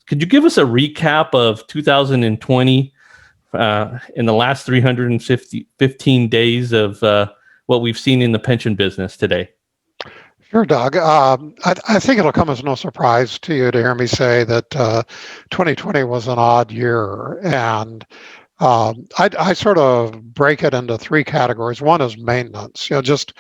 Could you give us a recap of 2020 in the last 315 days of what we've seen in the pension business today? Sure, Doug. I think it'll come as no surprise to you to hear me say that 2020 was an odd year. And I sort of break it into three categories. One is maintenance. Just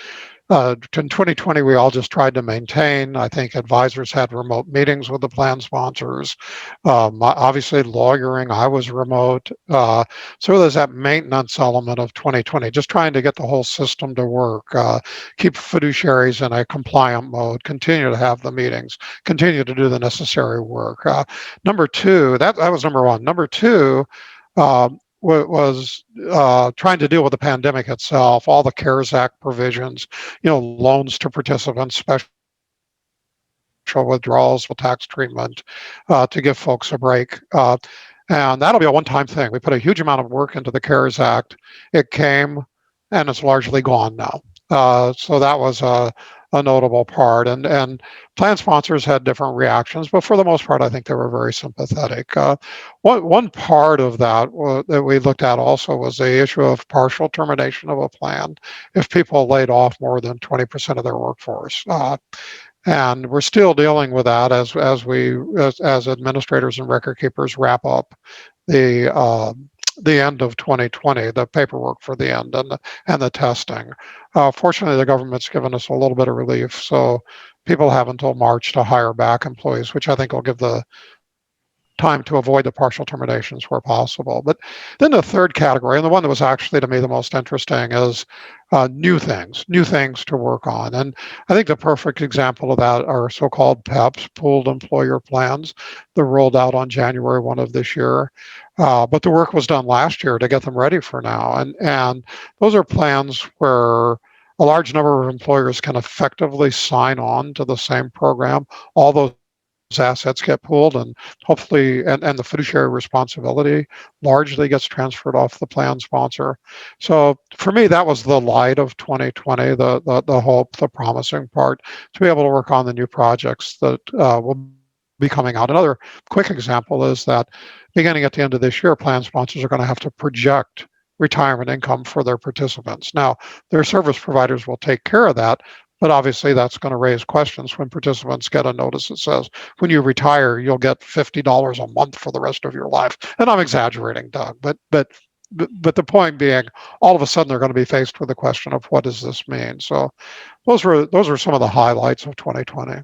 in 2020, we all just tried to maintain. I think advisors had remote meetings with the plan sponsors. Obviously, lawyering, I was remote. So there's that maintenance element of 2020, just trying to get the whole system to work, keep fiduciaries in a compliant mode, continue to have the meetings, continue to do the necessary work. Number two, that was number one. Number two, was trying to deal with the pandemic itself, all the CARES Act provisions, loans to participants, special withdrawals with tax treatment to give folks a break. And that'll be a one-time thing. We put a huge amount of work into the CARES Act. It came and it's largely gone now. So that was a notable part. And plan sponsors had different reactions, but for the most part, I think they were very sympathetic. One part of that that we looked at also was the issue of partial termination of a plan if people laid off more than 20% of their workforce. And we're still dealing with that as administrators and record keepers wrap up the end of 2020, the paperwork for the end and the testing. Fortunately, the government's given us a little bit of relief, so people have until March to hire back employees, which I think will give the time to avoid the partial terminations where possible. But then the third category, and the one that was actually to me the most interesting, is new things to work on. And I think the perfect example of that are so-called PEPs, pooled employer plans, that rolled out on January 1 of this year. But the work was done last year to get them ready for now. And those are plans where a large number of employers can effectively sign on to the same program. All those assets get pooled and hopefully, and the fiduciary responsibility largely gets transferred off the plan sponsor. So for me, that was the light of 2020, the hope, the promising part, to be able to work on the new projects that will be coming out. Another quick example is that beginning at the end of this year, plan sponsors are going to have to project retirement income for their participants. Now, their service providers will take care of that, but obviously that's going to raise questions when participants get a notice that says, when you retire, you'll get $50 a month for the rest of your life. And I'm exaggerating, Doug, but the point being, all of a sudden they're going to be faced with the question of what does this mean? So those are some of the highlights of 2020.